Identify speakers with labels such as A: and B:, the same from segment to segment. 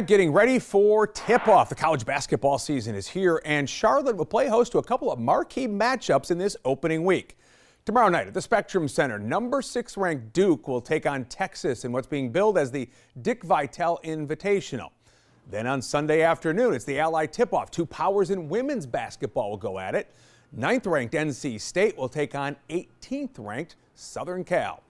A: Getting ready for tip-off. The college basketball season is here, and Charlotte will play host to a couple of marquee matchups in this opening week. Tomorrow night at the Spectrum Center, number 6 ranked Duke will take on Texas in what's being billed as the Dick Vitale Invitational. Then on Sunday afternoon, it's the Ally tip-off. 2 powers in women's basketball will go at it. 9th ranked NC State will take on 18th ranked Southern Cal.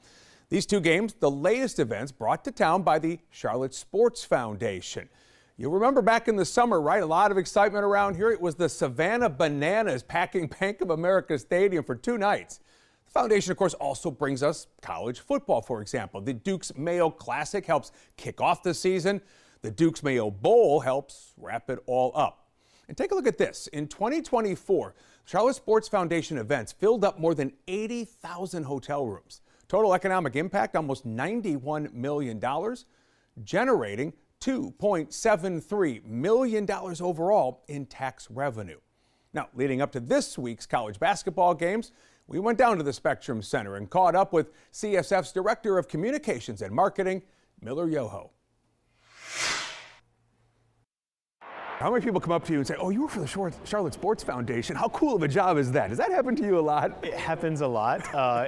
A: These 2 games, the latest events brought to town by the Charlotte Sports Foundation. You'll remember back in the summer, right? A lot of excitement around here. It was the Savannah Bananas packing Bank of America Stadium for 2 nights. The foundation, of course, also brings us college football, for example. The Duke's Mayo Classic helps kick off the season. The Duke's Mayo Bowl helps wrap it all up. And take a look at this. In 2024, Charlotte Sports Foundation events filled up more than 80,000 hotel rooms. Total economic impact, almost $91 million, generating $2.73 million overall in tax revenue. Now, leading up to this week's college basketball games, we went down to the Spectrum Center and caught up with CSF's Director of Communications and Marketing, Miller Yoho. How many people come up to you and say, oh, you work for the Charlotte Sports Foundation? How cool of a job is that? Does that happen to you a lot?
B: It happens a lot.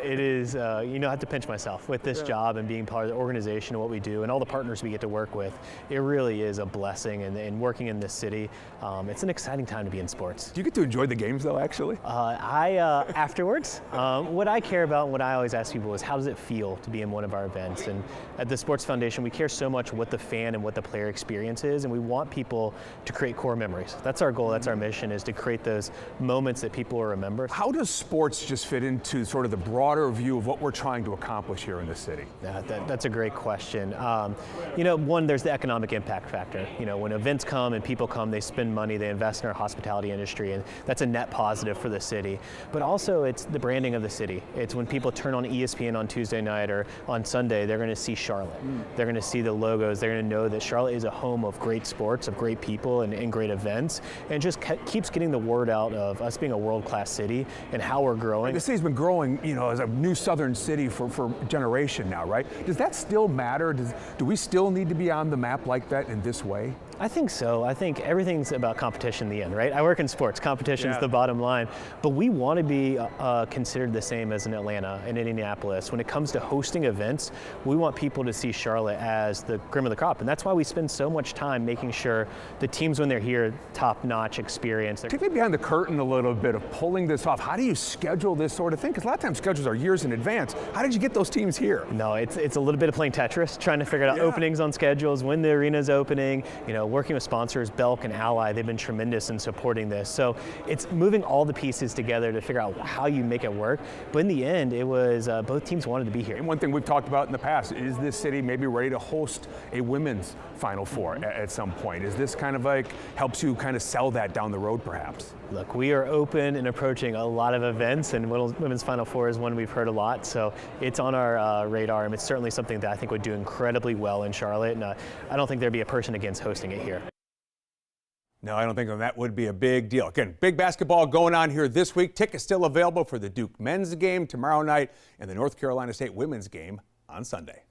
B: It is, I have to pinch myself with this job and being part of the organization and what we do and all the partners we get to work with. It really is a blessing, and working in this city, it's an exciting time to be in sports.
A: Do you get to enjoy the games though, actually?
B: Afterwards, what I care about and what I always ask people is how does it feel to be in one of our events? And at the Sports Foundation, we care so much what the fan and what the player experience is, and we want people to create core memories. That's our goal, that's our mission, is to create those moments that people will remember.
A: How does sports just fit into sort of the broader view of what we're trying to accomplish here in the city?
B: That's a great question. One, there's the economic impact factor. When events come and people come, they spend money, they invest in our hospitality industry, and that's a net positive for the city. But also it's the branding of the city. It's when people turn on ESPN on Tuesday night or on Sunday, they're going to see Charlotte. They're going to see the logos. They're going to know that Charlotte is a home of great sports, of great people, and great events, and it just keeps getting the word out of us being a world-class city and how we're growing.
A: The city's been growing, as a new southern city for a generation now, right? Does that still matter? Do we still need to be on the map like that in this way?
B: I think so. I think everything's about competition in the end, right? I work in sports. Competition's the bottom line. But we want to be considered the same as in Atlanta and Indianapolis. When it comes to hosting events, we want people to see Charlotte as the cream of the crop. And that's why we spend so much time making sure the teams, when they're here, top-notch experience.
A: Take me behind the curtain a little bit of pulling this off. How do you schedule this sort of thing? Because a lot of times schedules are years in advance. How did you get those teams here?
B: No, it's a little bit of playing Tetris, trying to figure out openings on schedules, when the arena's opening, working with sponsors, Belk and Ally, they've been tremendous in supporting this. So it's moving all the pieces together to figure out how you make it work. But in the end, it was both teams wanted to be here.
A: And one thing we've talked about in the past, is this city maybe ready to host a women's Final Four at some point? Is this kind of like helps you kind of sell that down the road perhaps?
B: Look, we are open and approaching a lot of events, and Women's Final Four is one we've heard a lot, so it's on our radar, and it's certainly something that I think would do incredibly well in Charlotte, and I don't think there'd be a person against hosting it here.
A: No, I don't think that would be a big deal. Again, big basketball going on here this week. Tickets still available for the Duke men's game tomorrow night and the North Carolina State women's game on Sunday.